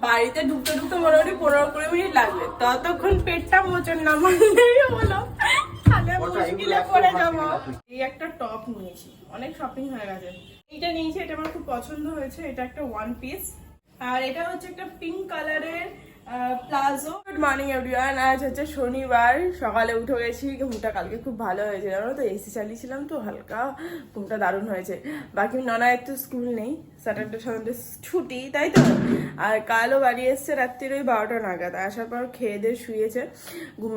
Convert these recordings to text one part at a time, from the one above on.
বাড়িতে ঢুকতে ঢুকতে মোটামুটি 15-20 মিনিট লাগবে, ততক্ষণ পেটটা মোচন না মারলেই হলো, তাহলে মুশকিলে পড়ে যাবো। এই একটা টপ নিয়েছি, অনেক শপিং হয়ে গেছে। এইটা নিয়েছি, এটা আমার খুব পছন্দ হয়েছে। এটা একটা ওয়ান পিস, আর এটা হচ্ছে একটা পিঙ্ক কালারের প্লাজো। Good morning everyone. আজ হচ্ছে শনিবার, সকালে উঠে গেছি। ঘুমটা কালকে খুব ভালো হয়েছে, জানো তো, এসি চালিয়েছিলাম তো, হালকা ঘুমটা দারুণ হয়েছে। বাকি ননায়ের তো স্কুল নেই, স্যাটারডে সানডে ছুটি, তাই তো। আর কালও বাড়ি এসছে রাত্রির ওই 12টা নাগাদ। আসার পর খেয়ে দিয়ে শুয়েছে।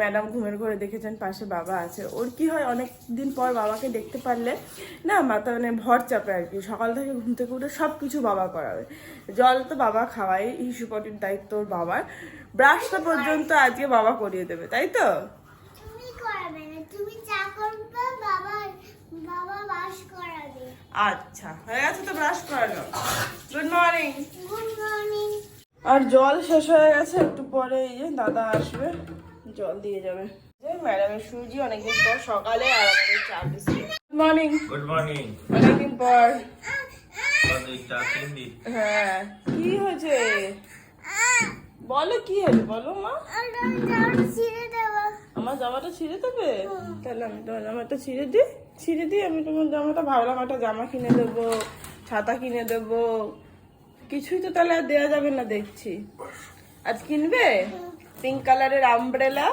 ম্যাডাম ঘুমের ঘরে দেখেছেন পাশে বাবা আছে। ওর কি হয়, অনেক দিন পর বাবাকে দেখতে পারলে না মাথা মানে ভর চাপে আর কি। সকাল থেকে ঘুম থেকে উঠে সব কিছু বাবা করাবে। জল তো বাবা খাওয়াই, হিসুপটির দায়িত্ব ওর বাবার। ব্রাশটা পর্যন্ত আজকে বাবা করিয়ে দেবে, তাই তো। তুমি করাবে না, তুমি চা করবে, বাবা ব্রাশ করাবে। আচ্ছা, হয়ে গেছে তো ব্রাশ করানো। Good morning. Good morning. আর জল শেষ হয়ে গেছে, একটু পরে এই যে দাদা আসবে, জল দিয়ে যাবে। যে ম্যাডামের সুজি অনেকদিন পর সকালে, আর আমাদের চা biscuit. Good morning. Good morning. অনেকদিন পর। চাকরি হ্যাঁ, কি হয়েছে বলো, কি হয়েছে বলো মা। আমার জামাটা ছিঁড়ে দেবে? তাহলে আমি তোমার জামাটা ছিঁড়ে দিই। আমি তোমার জামাটা ভাবলাম একটা জামা কিনে দেবো, ছাতা কিনে দেবো, কিছুই তো তাহলে আর দেওয়া যাবে না দেখছি। আজ কিনবে পিঙ্ক কালারের আমব্রেলা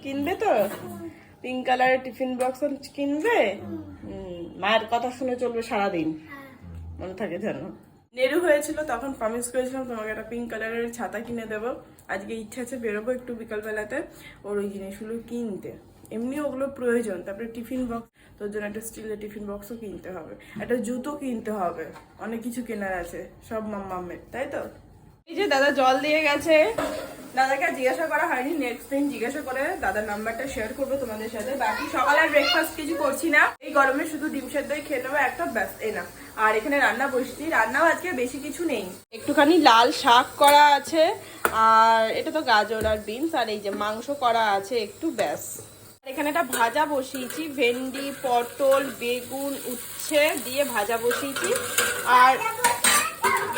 কিনবে তো, পিঙ্ক কালারের টিফিন বক্স কিনবে। মায়ের কথা শুনে চলবে সারাদিন, মনে থাকে যেন। নেরু হয়েছিল তখন প্রমিস করেছিলাম তোমাকে একটা পিঙ্ক কালারের ছাতা কিনে দেবো। আজকে ইচ্ছা আছে বেরোবো একটু বিকালবেলাতে, ওর ওই জিনিসগুলো কিনতে। এমনি ওগুলো প্রয়োজন। তারপরে টিফিন বক্স, তোর জন্য একটা স্টিলের টিফিন বক্সও কিনতে হবে, একটা জুতো কিনতে হবে, অনেক কিছু কেনার আছে সব মাম্মামের, তাই তো। এই যে দাদা জল দিয়ে গেছে, দাদাকে জিজ্ঞাসা করা হয়নি, নেক্সট দিন জিজ্ঞাসা করে দাদার নাম্বারটা শেয়ার করবো তোমাদের সাথে। বাকি সকালে ব্রেকফাস্ট কিছু করছি না, এই গরমে শুধু ডিম সেদ্ধই খেয়ে নেবো একটা, ব্যাস এই না। আর এখানে রান্না বসছি, রান্নাও আজকে বেশি কিছু নেই, একটুখানি লাল শাক করা আছে, আর এটা তো গাজর আর বিনস, আর এই যে মাংস করা আছে একটু, ব্যাস। এখানে একটা ভাজা বসিয়েছি, ভেন্ডি, পটল, বেগুন, উচ্ছে দিয়ে ভাজা বসিয়েছি। আর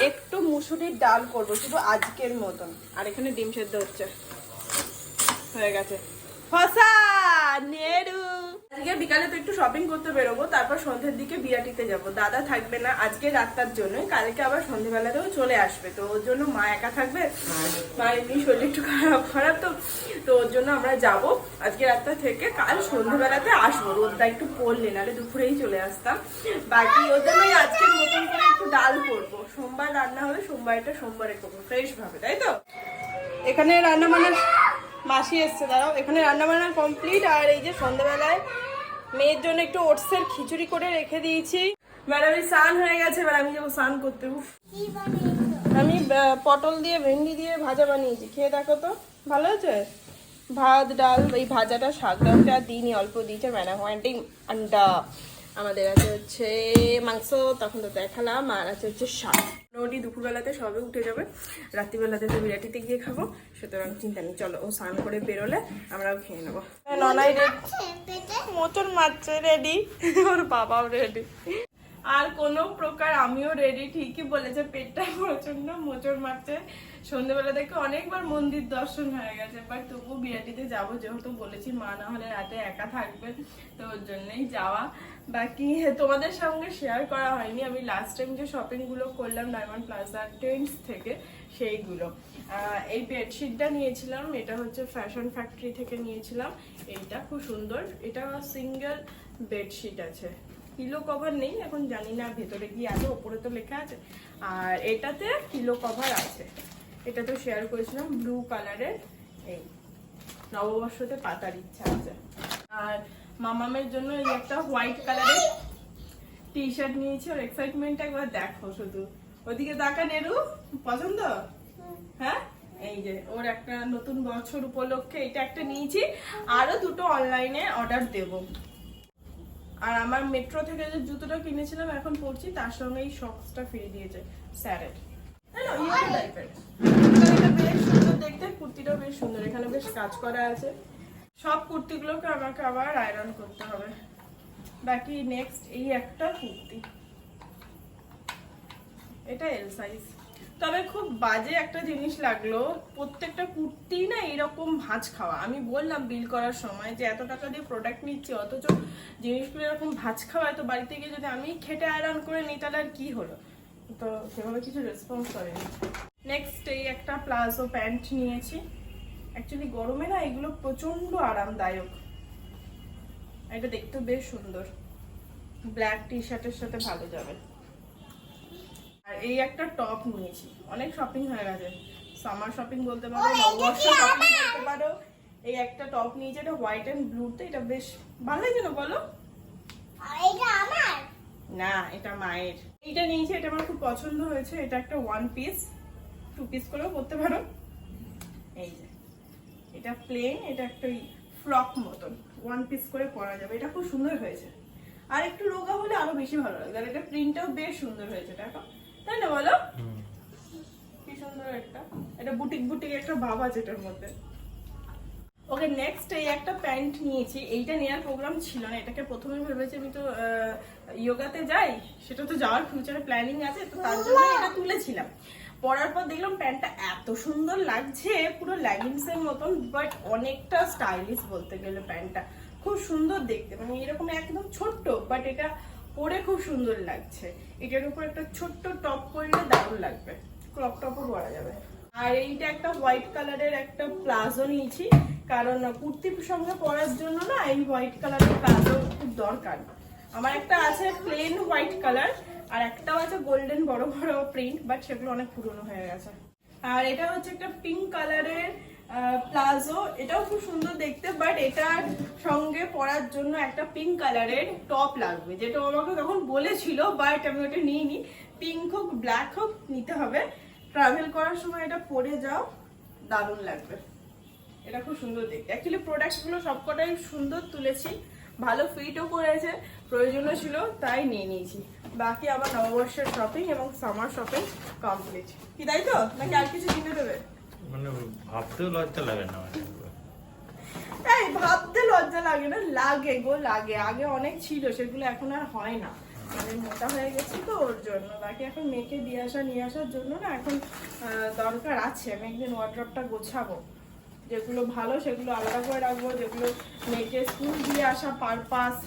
একটু মুসুরির ডাল করবো শুধু আজকের মতন। আর এখানে ডিম সেদ্ধ হচ্ছে, হয়ে গেছে। ফসা নেরু। আজকে বিকালে তো একটু শপিং করতে বেরোবো, তারপর সন্ধ্যের দিকে বিরাটিতে যাব। দাদা থাকবে না আজকে রাতটার জন্য, কালকে আবার সন্ধ্যেবেলাতেও চলে আসবে, তো ওর জন্য মা একা থাকবে। মা এমনি শরীর একটু খারাপ তো ওর জন্য আমরা যাব আজকে রাতটা থেকে, কাল সন্ধ্যেবেলাতে আসবো। রোদটা একটু পড়লে, নাহলে দুপুরেই চলে আসতাম। বাকি ওর জন্যই আজকের মতন করে একটু ডাল করবো। সোমবার রান্না হবে, সোমবারটা সোমবারে করবো ফ্রেশ ভাবে, তাই তো। এখানে রান্না বান্না, মাসি এসছে, দাঁড়াও। এখানে রান্না বান্না কমপ্লিট। আর এই যে সন্ধ্যাবেলায় মেয়ের জন্য একটু ওটসের খিচুড়ি করে রেখে দিয়েছি। ম্যাডামের স্নান হয়ে গেছে, এবার আমি যাবো স্নান করতে। আমি পটল দিয়ে ভেন্ডি দিয়ে ভাজা বানিয়েছি, খেয়ে দেখো তো, ভালো হয়েছে। ভাত ডাল, এই ভাজাটা শাক ডালটা দিইনি, অল্প দিয়েছে ম্যাডাম। ওয়ান্টিং আন্ডা, আমাদের আছে হচ্ছে মাংস, তখন তো দেখালাম। আর আছে হচ্ছে শাক। মোটামুটি দুপুরবেলাতে সবে উঠে যাবে, রাত্রিবেলাতে তো বিরাটিতে গিয়ে খাবো, সুতরাং চিন্তা নেই। চলো, ও স্নান করে বেরোলে আমরাও খেয়ে নেবো। ননাই মোচন মারছে রেডি, ওর বাবাও রেডি, আর কোনো প্রকার আমিও রেডি। ঠিকই বলেছে, পেটটা প্রচন্ড মোচড় মারছে। সন্ধ্যেবেলা থেকে অনেকবার মন্দির দর্শন হয়ে গেছে, বাট তবু বিরাটিতে যাবো, যেহেতু বলেছি মা না হলে রাতে একা থাকবে, তো ওর জন্যই যাওয়া। বাকি তোমাদের সঙ্গে শেয়ার করা হয়নি, আমি লাস্ট টাইম যে শপিংগুলো করলাম ডায়মন্ড প্লাজা ট্রেন্ডস থেকে, সেইগুলো। এই বেডশিটটা নিয়েছিলাম, এটা হচ্ছে ফ্যাশন ফ্যাক্টরি থেকে নিয়েছিলাম। এইটা খুব সুন্দর, এটা সিঙ্গেল বেডশিট আছে, পিলো কভার নেই, এখন জানি না ভেতরে কি আছে, ওপরে তো লেখা আছে। আর এটাতে পিলো কভার আছে, এটা তো শেয়ার করেছিলাম, ব্লু কালারের। এই নববর্ষতে পাতার ইচ্ছা আছে। আর মামামের জন্য এই একটা হোয়াইট কালারের টি শার্ট নিয়েছি, ওর এক্সাইটমেন্টটা একবার দেখো শুধু, ওদিকে তাকা নেরু, পছন্দ? হ্যাঁ, এই যে ওর একটা নতুন বছর উপলক্ষে এটা একটা নিয়েছি, আরো দুটো অনলাইনে অর্ডার দেবো। আর আমার মেট্রো থেকে যে জুতোটা কিনেছিলাম এখন পরছি, তার সঙ্গে এই শক্সটা ফ্রি দিয়েছে স্যারের। বেশ সুন্দর দেখতে, কুর্তিটাও বেশ সুন্দর, এখানে বেশ কাজ করা আছে। সব কুর্তিগুলোকে আমাকে আবার আয়রন করতে হবে। বাকি নেক্সট এই একটা কুর্তি, এটা এল সাইজ। তবে খুব বাজে একটা জিনিস লাগলো, প্রত্যেকটা কুর্তি না এরকম ভাঁজ খাওয়া। আমি বললাম বিল করার সময় যে এত টাকা দিয়ে প্রোডাক্ট নিচ্ছি অথচ জিনিসগুলো এরকম ভাঁজ খাওয়া, তো বাড়িতে গিয়ে যদি আমি খেটে আয়রন করে নিই তাহলে আর কি হলো। তো সেভাবে কিছু রেসপন্স করেনি। নেক্সট এই একটা প্লাজো প্যান্ট নিয়েছি। অ্যাকচুয়ালি গরমে না এগুলো প্রচন্ড আরামদায়ক, এটা দেখতে বেশ সুন্দর, ব্ল্যাক টি শার্টের সাথে ভালো যাবে। আর এই একটা টপ নিয়েছি, অনেক শপিং হয়ে গেছে, সামার শপিং বলতে পারো, নববর্ষ শপিং বলতে পারো। এই একটা টপ নিয়েছি, এটা হোয়াইট এন্ড ব্লুতে, এটা বেশ ভালো লাগছে না বলো? এটা আমার না, এটা মায়ের। এইটা নিয়েছি, এটা আমার খুব পছন্দ হয়েছে। এটা একটা ওয়ান পিস, টু পিস করেও পরতে পারো। এই যে এটা প্লেন, এটা একটা ফ্রক মতন ওয়ান পিস করে পরা যাবে, এটা খুব সুন্দর হয়েছে। আর একটু রোগা হলে আরো বেশি ভালো লাগবে। আর এটা প্রিন্টটাও বেশ সুন্দর হয়েছে, দেখো, তাই না বলো? কি সুন্দর একটা, এটা বুটিক বুটিক একটা ভাব আছে এটার মধ্যে। ওকে, নেক্সট এই একটা প্যান্ট নিয়েছি। এইটা নেওয়ার প্রোগ্রাম ছিল না, এটাকে প্রথমে ভেবেছি আমি তো ইয়োগাতে যাই, সেটা তো যাওয়ার ফিউচারে প্ল্যানিং আছে, তো তার জন্য এটা তুলেছিলাম। পরার পর দেখলাম প্যান্টটা এত সুন্দর লাগছে, পুরো লেগিংস এর মতন, বাট অনেকটা স্টাইলিশ বলতে গেলে। প্যান্টটা খুব সুন্দর দেখতে, মানে এরকম একদম ছোট্ট, বাট এটা পরে খুব সুন্দর লাগছে। এটার উপর একটা ছোট্ট টপ পরলে দারুণ লাগবে, ক্রপ টপও পরা যাবে। আর এইটা একটা হোয়াইট কালারের একটা প্লাজো নিয়েছি, কারণ কুর্তির সঙ্গে পরার জন্য না এই হোয়াইট কালারের প্লাজো খুব দরকার। আমার একটা আছে প্লেন হোয়াইট কালার, আর একটাও আছে গোল্ডেন বড় বড় প্রিন্ট, বাট সেগুলো অনেক পুরনো হয়ে গেছে। আর এটা হচ্ছে একটা পিঙ্ক কালারের প্লাজো, এটাও খুব সুন্দর দেখতে, বাট এটার সঙ্গে পরার জন্য একটা পিঙ্ক কালারের টপ লাগবে, যেটা আমাকে তখন বলেছিল, বাট আমি ওটা নিইনি। পিঙ্ক হোক ব্ল্যাক হোক নিতে হবে, ট্রাভেল করার সময় এটা পরে যাও, দারুণ লাগবে। এটা খুব সুন্দর দেখতে। অ্যাকচুয়ালি প্রোডাক্টগুলো সবকটাই সুন্দর তুলেছি, ভালো ফিটও করেছে, প্রয়োজনও ছিল তাই নিয়ে নিয়েছি। বাকি আমার নববর্ষের শপিং এবং সামার শপিং কমপ্লিট। কি তাই তো, নাকি আর কিছু কিনে দেবে? মানে ভাবতেও লজ্জা লাগে না? এই ভাবতে লজ্জা লাগে না, লাগে গো লাগে। আগে অনেক ছিল, সেগুলো এখন আর হয় না, মানে মোটা হয়ে গেছে তো ওর জন্য। বাকি এখন মেয়েকে নিয়ে আসার জন্য না এখন দরকার আছে। আমি একদিন ওয়ার্ড্রপটা গোছাবো, যেগুলো ভালো সেগুলো আলাদা করে রাখবো, যেগুলো মেয়েকে স্কুল দিয়ে আসা পারপাস।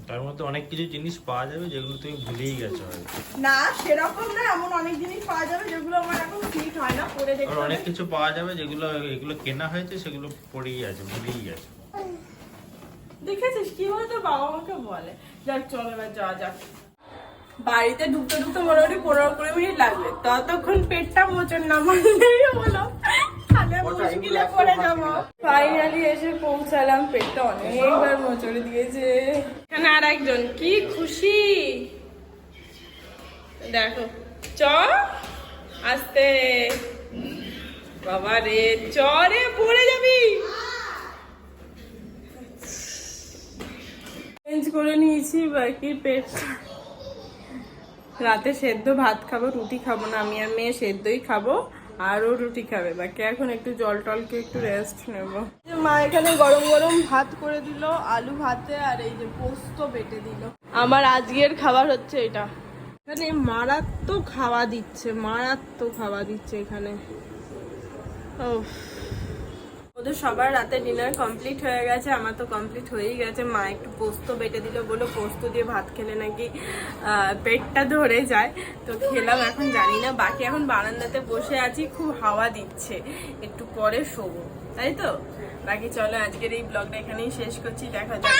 তার মধ্যে অনেক কিছু জিনিস পাওয়া যাবে যেগুলো তুমি ভুলেই গেছো হয়তো। না সেরকম না, এমন অনেক জিনিস পাওয়া যাবে যেগুলো আমার এখন ফিট হয় না, পরে দেখতে আর হবে। অনেক কিছু পাওয়া যাবে যেগুলো এগুলো কেনা হয়েছে সেগুলো পড়েই আছে, ভুলেই গেছে। দেখেছিস কি বলে তোর বাবা আমাকে বলে। যাক চল এবার যাওয়া যাক। বাড়িতে ঢুকতে ঢুকতে মোটামুটি 15-20 মিনিট লাগবে, ততক্ষণ পেটটা মোচন না মারলেই হলো, তাহলে মুশকিলে পড়ে যাবো। ফাইনালি এসে পৌঁছালাম, পেটটা অনেকবার মোচড় দিয়েছে। এখানে আর একজন, কি খুশি দেখো। চ আস্তে, বাবা রে, চ রে, পড়ে যাবি। চেঞ্জ করে নিয়েছি, বাকি পেট। রাতে সেদ্ধ ভাত খাবো, রুটি খাবো না, আমি আর মেয়ে সেদ্ধই খাবো, আরও রুটি খাবে। বাকি এখন একটু জল টলকে একটু রেস্ট নেবো। মা এখানে গরম গরম ভাত করে দিল, আলু ভাতে, আর এই যে পোস্ত বেটে দিল। আমার আজকের খাবার হচ্ছে এটা। এখানে মারাত্মক খাওয়া দিচ্ছে, মারাত্মক খাওয়া দিচ্ছে এখানে। ওদের সবার রাতে ডিনার কমপ্লিট হয়ে গেছে, আমার তো কমপ্লিট হয়েই গেছে। মা একটু পোস্ত বেটে দিল, বললো পোস্ত দিয়ে ভাত খেলে নাকি পেটটা ধরে যায়, তো খেলাম। এখন জানি না, বাকি এখন বারান্দাতে বসে আছি, খুব হাওয়া দিচ্ছে, একটু পরে শোবো, তাই তো। বাকি চলো আজকের এই ব্লগটা এখানেই শেষ করছি, দেখা যাক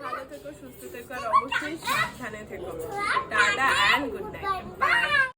ভালো থেকো, সুস্থ থেকো, আর অবশ্যই সাবধানে থেকো। Tata and good night, by.